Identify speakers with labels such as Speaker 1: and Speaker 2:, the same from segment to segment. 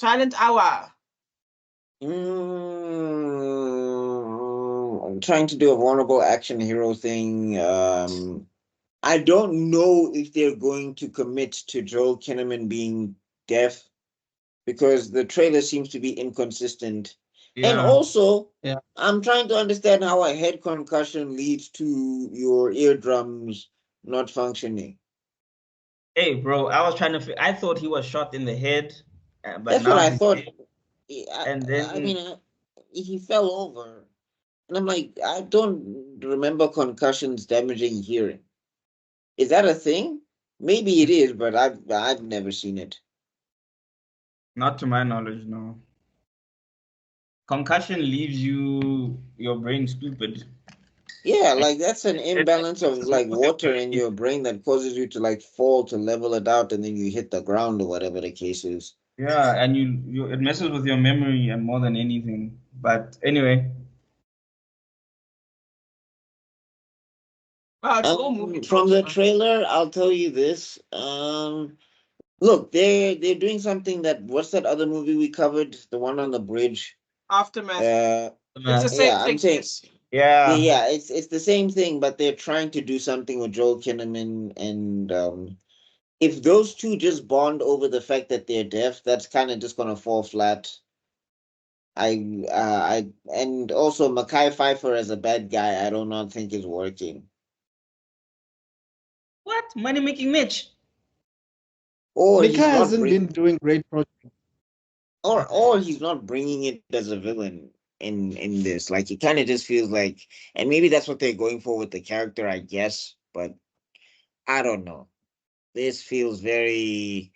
Speaker 1: Silent Hour.
Speaker 2: I'm trying to do a vulnerable action hero thing. I don't know if they're going to commit to Joel Kinnaman being deaf because the trailer seems to be inconsistent. And also, I'm trying to understand how a head concussion leads to your eardrums not functioning.
Speaker 3: Hey, bro, I thought he was shot in the head, but
Speaker 2: That's
Speaker 3: now
Speaker 2: what I
Speaker 3: he's
Speaker 2: thought.
Speaker 3: dead. And then
Speaker 2: I mean, he fell over. And I'm like, I don't remember concussions damaging hearing. Is that a thing? Maybe it is, but I've never seen it.
Speaker 3: not to my knowledge, no. Concussion leaves your brain stupid.
Speaker 2: Yeah, like that's an imbalance of like water in your brain that causes you to like fall to level it out and then you hit the ground or whatever the case is.
Speaker 3: Yeah, and it messes with your memory and more than anything. But anyway.
Speaker 2: From the trailer, I'll tell you this. Look, they're doing something that what's that other movie we covered? The one on the bridge.
Speaker 1: Aftermath. It's the same thing.
Speaker 2: I'm saying, yeah, it's the same thing, but they're trying to do something with Joel Kinnaman, and if those two just bond over the fact that they're deaf, that's kind of just gonna fall flat. And also Mekhi Phifer as a bad guy, I do not think is working.
Speaker 3: What? Money making Mitch?
Speaker 2: Or
Speaker 4: Mekhi hasn't been doing great projects.
Speaker 2: Or he's not bringing it as a villain in this. Like it kind of just feels like, and maybe that's what they're going for with the character, I guess. But I don't know. This feels very.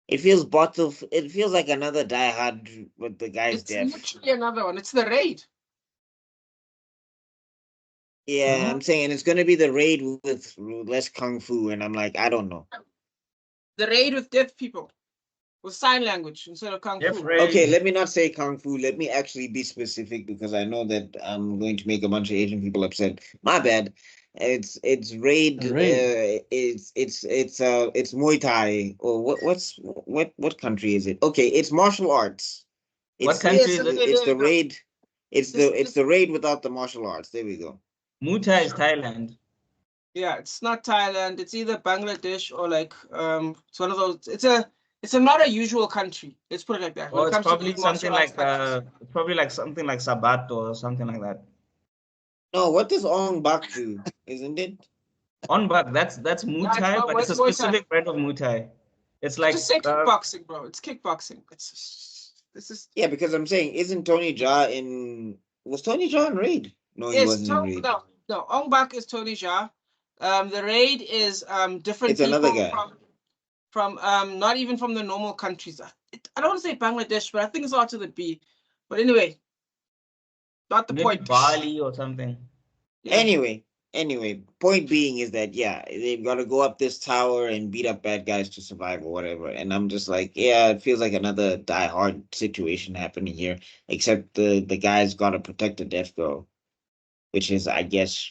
Speaker 2: It feels bottle. It feels like another Die Hard with the guy's death.
Speaker 1: It's literally another one. It's the Raid.
Speaker 2: Yeah, I'm saying it's gonna be the Raid with less kung fu, and I'm like, I don't know.
Speaker 1: The Raid with deaf people. With sign language instead of kung fu.
Speaker 2: Okay, let me not say kung fu. Let me actually be specific because I know that I'm going to make a bunch of Asian people upset. My bad. It's Raid. It's Muay Thai or what country is it? Okay, it's martial arts.
Speaker 3: What country is it?
Speaker 2: It's the Raid. It's the Raid without the martial arts. There we go.
Speaker 3: Muay Thai is Thailand.
Speaker 1: Yeah, it's not Thailand. It's either Bangladesh or like it's one of those. It's not a usual country. Let's put it like that.
Speaker 3: Oh, it's probably something like something like Sabato or something like that.
Speaker 2: No, what does Ong Bak do? Isn't it?
Speaker 3: Ong Bak, that's Muay Thai, but it's a specific brand of Muay Thai. It's like
Speaker 1: just say kickboxing, bro. It's kickboxing. This is
Speaker 2: because I'm saying, isn't Tony Jaa was Tony Jaa in Raid? No, he wasn't in Raid.
Speaker 1: No, Ong Bak is Tony Jaa. The Raid is different.
Speaker 2: It's another guy.
Speaker 1: From not even from the normal countries. I don't want to say Bangladesh, but I think it's out to the B. But anyway, not the point.
Speaker 3: Bali or something.
Speaker 2: Yeah. Anyway, point being is that they've got to go up this tower and beat up bad guys to survive or whatever. And I'm just like, it feels like another Die Hard situation happening here, except the guy's got to protect the deaf girl, which is, I guess,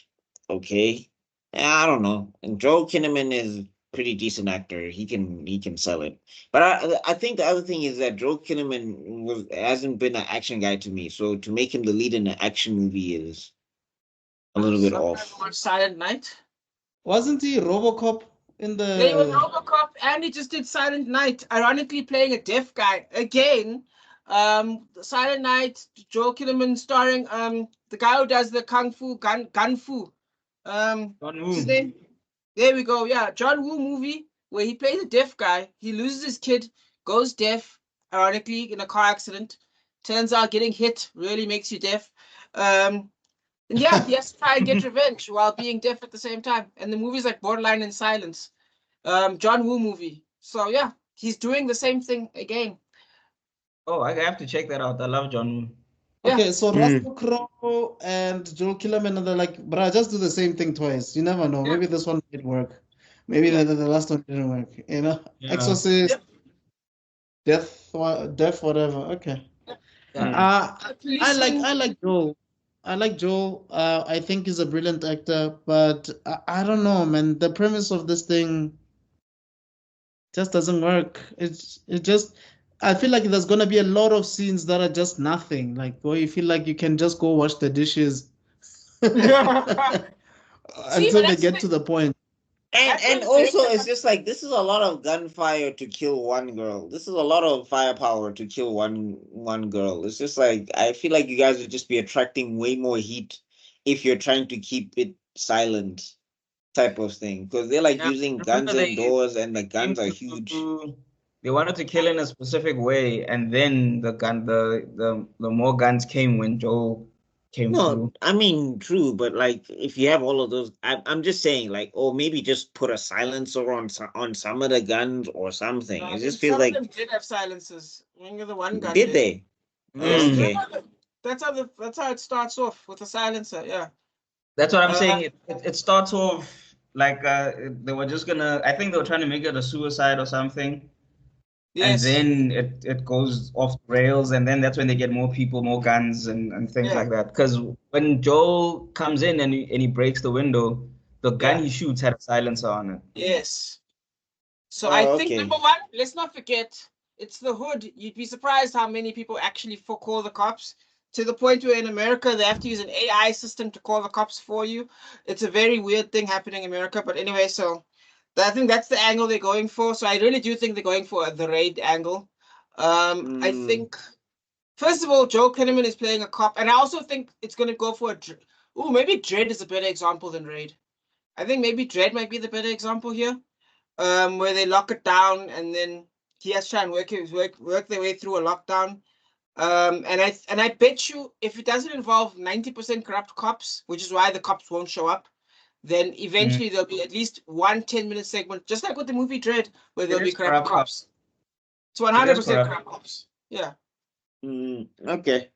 Speaker 2: okay. I don't know. And Joel Kinnaman is pretty decent actor. He can sell it. But I think the other thing is that Joel Kinnaman hasn't been an action guy to me. So to make him the lead in an action movie is a little bit off.
Speaker 1: Silent Night.
Speaker 4: Wasn't he RoboCop in the?
Speaker 1: Yeah, he was RoboCop, and he just did Silent Night. Ironically, playing a deaf guy again. Silent Night. Joel Kinnaman starring the guy who does the kung fu gun fu. What's his name? There we go. Yeah, John Woo movie where he plays a deaf guy. He loses his kid, goes deaf, ironically, in a car accident. Turns out getting hit really makes you deaf. And yeah, he has to try and get revenge while being deaf at the same time. And the movie's like borderline in silence. John Woo movie. So yeah, he's doing the same thing again.
Speaker 3: Oh, I have to check that out. I love John Woo.
Speaker 4: Okay, so Russell Crowe and Joel Kinnaman, they're like, bruh, just do the same thing twice. You never know. Maybe this one did work. Maybe the last one didn't work. You know, Exorcist, Death, whatever. Okay. I like Joel. I like Joel. I think he's a brilliant actor, but I don't know, man. The premise of this thing just doesn't work. It just I feel like there's gonna be a lot of scenes that are just nothing, like where you feel like you can just go wash the dishes
Speaker 1: See,
Speaker 4: until
Speaker 1: but
Speaker 4: they
Speaker 1: that's
Speaker 4: get to the point.
Speaker 2: And also it's just like this is a lot of gunfire to kill one girl. This is a lot of firepower to kill one girl. It's just like I feel like you guys would just be attracting way more heat if you're trying to keep it silent type of thing. Because they're like
Speaker 3: Yeah,
Speaker 2: using
Speaker 3: remember
Speaker 2: guns indoors and the
Speaker 3: came
Speaker 2: guns are huge.
Speaker 3: they wanted to kill in a specific way, and then the more guns came when Joel came
Speaker 2: No,
Speaker 3: through.
Speaker 2: I mean true, but like if you have all of those, I'm just saying like, or maybe just put a silencer on some of the guns or something. It just feels
Speaker 1: some of
Speaker 2: like
Speaker 1: them did have silences. When you're the one gun
Speaker 2: did
Speaker 1: did.
Speaker 2: they?
Speaker 1: Yes,
Speaker 3: Mm.
Speaker 2: Okay.
Speaker 1: that's how it starts off with a silencer. Yeah.
Speaker 3: That's what I'm saying. It starts off like they were just gonna. I think they were trying to make it a suicide or something, and
Speaker 1: Yes.
Speaker 3: then it goes off the rails, and then that's when they get more people, more guns, and things
Speaker 1: Yeah.
Speaker 3: like that. Because when Joel comes in and he breaks the window, the gun
Speaker 1: Yeah.
Speaker 3: he shoots had a silencer on it.
Speaker 1: Yes. So I
Speaker 2: Oh,
Speaker 1: think
Speaker 2: okay.
Speaker 1: number one, let's not forget, it's the hood. You'd be surprised how many people actually call the cops, to the point where in America they have to use an AI system to call the cops for you. It's a very weird thing happening in America. But anyway, so I think that's the angle they're going for. So I really do think they're going for the raid angle. I think first of all, Joe Kinnaman is playing a cop, and I also think it's going to go for maybe Dread is a better example than Raid. I think maybe Dread might be the better example here, where they lock it down and then he has to try and work their way through a lockdown. And I bet you if it doesn't involve 90% corrupt cops, which is why the cops won't show up, then eventually there'll be at least one 10-minute segment, just like with the movie Dread, where
Speaker 3: It
Speaker 1: there'll be
Speaker 3: is
Speaker 1: corrupt
Speaker 3: corrupt.
Speaker 1: cops. It's
Speaker 3: It is
Speaker 1: 100%
Speaker 3: corrupt.
Speaker 1: corrupt cops. Yeah.
Speaker 2: Okay.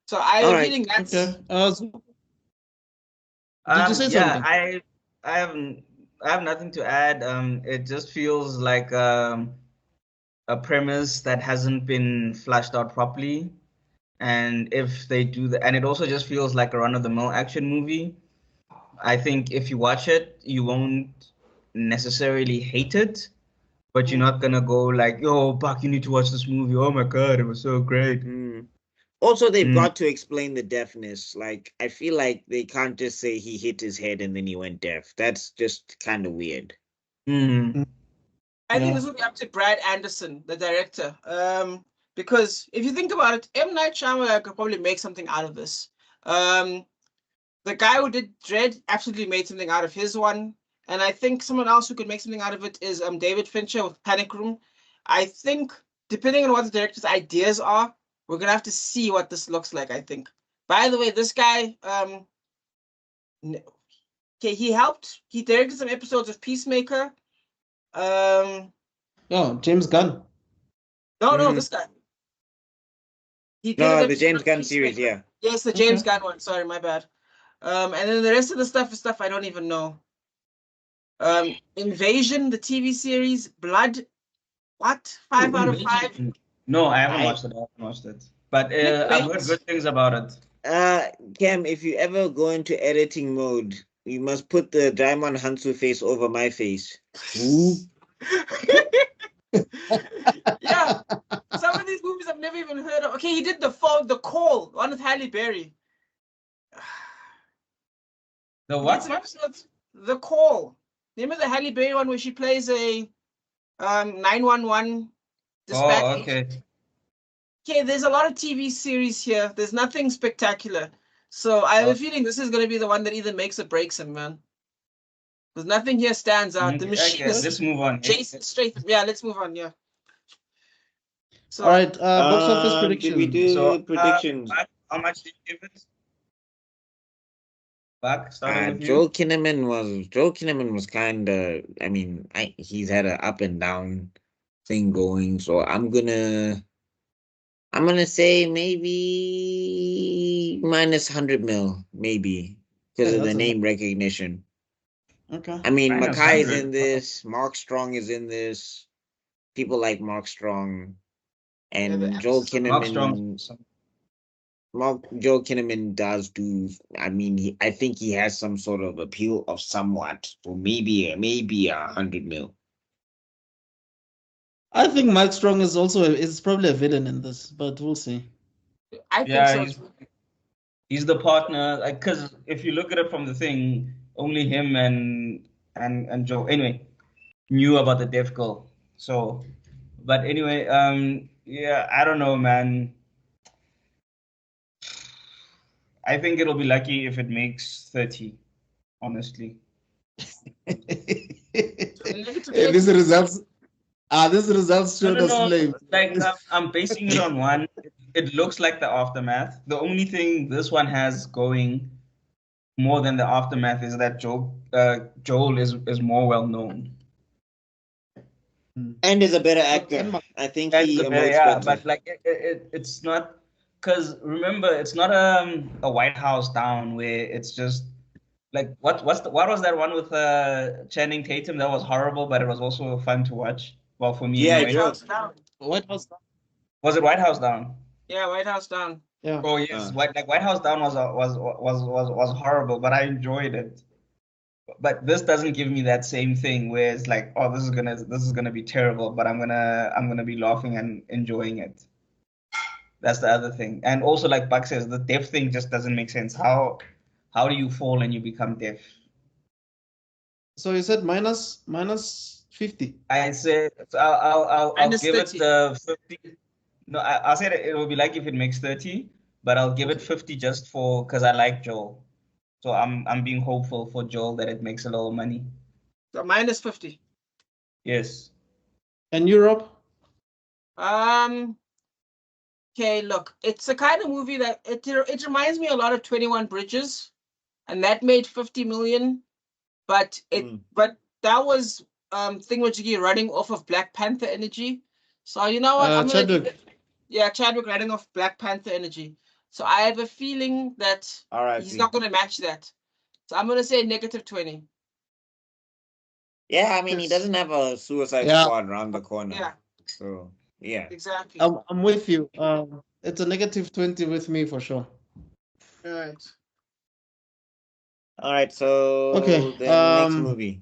Speaker 1: So I
Speaker 2: All
Speaker 1: have a
Speaker 2: right.
Speaker 1: feeling that's
Speaker 4: Okay. Did you say
Speaker 3: Yeah,
Speaker 4: something?
Speaker 3: I have nothing to add. It just feels like a premise that hasn't been flashed out properly. And if they do that, and it also just feels like a run-of-the-mill action movie. I think if you watch it, you won't necessarily hate it, but you're not gonna go like, "Yo, Buck, you need to watch this movie. Oh my God, it was so great."
Speaker 2: Also, they've got to explain the deafness. Like, I feel like they can't just say he hit his head and then he went deaf. That's just kind of weird.
Speaker 1: I think this will be up to Brad Anderson, the director. Because if you think about it, M. Night Shyamalan could probably make something out of this. The guy who did Dread absolutely made something out of his one. And I think someone else who could make something out of it is David Fincher with Panic Room. I think, depending on what the director's ideas are, we're gonna have to see what this looks like, I think. By the way, this guy, okay, he directed some episodes of Peacemaker.
Speaker 4: James Gunn.
Speaker 1: No, this guy. He did
Speaker 2: No,
Speaker 1: an
Speaker 2: the
Speaker 1: episode
Speaker 2: James
Speaker 1: of
Speaker 2: Gunn series,
Speaker 1: Peacemaker.
Speaker 2: yeah.
Speaker 1: Yes, the James Gunn one. Sorry, my bad. And then the rest of the stuff is stuff I don't even know. Invasion, the TV series, Blood. What? 5 out of 5?
Speaker 3: No, I haven't watched it. I haven't watched it, but I've heard good things about it.
Speaker 2: Cam, if you ever go into editing mode, you must put the Diamond Hansu face over my face.
Speaker 1: Yeah, some of these movies I've never even heard of. Okay, he did the Call, one with Halle Berry.
Speaker 3: The what?
Speaker 1: The Call. Remember the Halle Berry one where she plays a 911 dispatch?
Speaker 3: Oh, okay.
Speaker 1: Okay, there's a lot of TV series here. There's nothing spectacular. So I have a feeling this is going to be the one that either makes or breaks him, man. Because nothing here stands out. The machine is
Speaker 3: let's move on.
Speaker 1: Jason Statham. Yeah, let's move on. Yeah. So,
Speaker 4: all right, box office predictions.
Speaker 2: Did we do predictions?
Speaker 3: How much did you give it? Back starting with
Speaker 2: Joe Kinnaman was kind of. I mean, he's had an up and down thing going. So I'm gonna say maybe minus 100 mil, maybe because of the name recognition.
Speaker 4: Okay.
Speaker 2: I mean, Mackay is in this. Mark Strong is in this. People like Mark Strong, and Joel Kinnaman. Joel Kinnaman does do. I mean, I think he has some sort of appeal of somewhat. So maybe 100 mil.
Speaker 4: I think Mike Strong is also is probably a villain in this, but we'll see.
Speaker 1: I think
Speaker 3: Yeah,
Speaker 1: so.
Speaker 3: he's the partner. Like, cause if you look at it from the thing, only him and Joe anyway knew about the deaf girl. So, but anyway, yeah, I don't know, man. I think it'll be lucky if it makes 30, honestly.
Speaker 4: These results
Speaker 3: No,
Speaker 4: showed
Speaker 3: no,
Speaker 4: us
Speaker 3: no.
Speaker 4: lame.
Speaker 3: Like I'm basing it on one. It looks like the aftermath. The only thing this one has going more than the aftermath is that Joel is more well known.
Speaker 2: And is a better
Speaker 4: Look,
Speaker 2: actor.
Speaker 4: and
Speaker 2: I think
Speaker 3: That's
Speaker 2: he
Speaker 3: the better,
Speaker 2: emotes
Speaker 3: yeah.
Speaker 2: better.
Speaker 3: But like it's not because remember it's not a White House Down where it's just like what was that one with Channing Tatum that was horrible, but it was also fun to watch. Well, for me
Speaker 2: Yeah,
Speaker 3: anyway.
Speaker 2: Joe.
Speaker 1: House Down.
Speaker 4: White House.
Speaker 3: Was it White House Down?
Speaker 1: Yeah, White House Down.
Speaker 4: Yeah.
Speaker 3: Oh yes, White House Down was horrible, but I enjoyed it. But this doesn't give me that same thing where it's like, oh, this is gonna be terrible, but I'm gonna be laughing and enjoying it. That's the other thing. And also, like Buck says, the deaf thing just doesn't make sense. How do you fall and you become deaf?
Speaker 4: So you said minus 50.
Speaker 3: I say so I'll
Speaker 1: Minus
Speaker 3: give it
Speaker 1: 30.
Speaker 3: the 50. No, I said it will be like if it makes 30, but I'll give it 50 just for because I like Joel. So I'm being hopeful for Joel that it makes a little money.
Speaker 1: So minus 50.
Speaker 3: Yes.
Speaker 4: And Europe?
Speaker 1: Okay, look, it's the kind of movie that it reminds me a lot of 21 Bridges, and that made 50 million, but that was thingamajiggy running off of Black Panther energy. So you know what? I'm gonna give
Speaker 4: Chadwick.
Speaker 1: it, Chadwick running off Black Panther energy. So I have a feeling that he's not gonna match that. So I'm gonna say negative 20.
Speaker 2: Yeah, I mean, he doesn't have a Suicide
Speaker 4: Yeah.
Speaker 2: Squad around the corner.
Speaker 1: Yeah,
Speaker 2: So, yeah.
Speaker 1: exactly.
Speaker 4: I'm with you. It's a negative 20 with me for sure.
Speaker 1: All right.
Speaker 2: All right, so
Speaker 4: Okay,
Speaker 2: then next movie.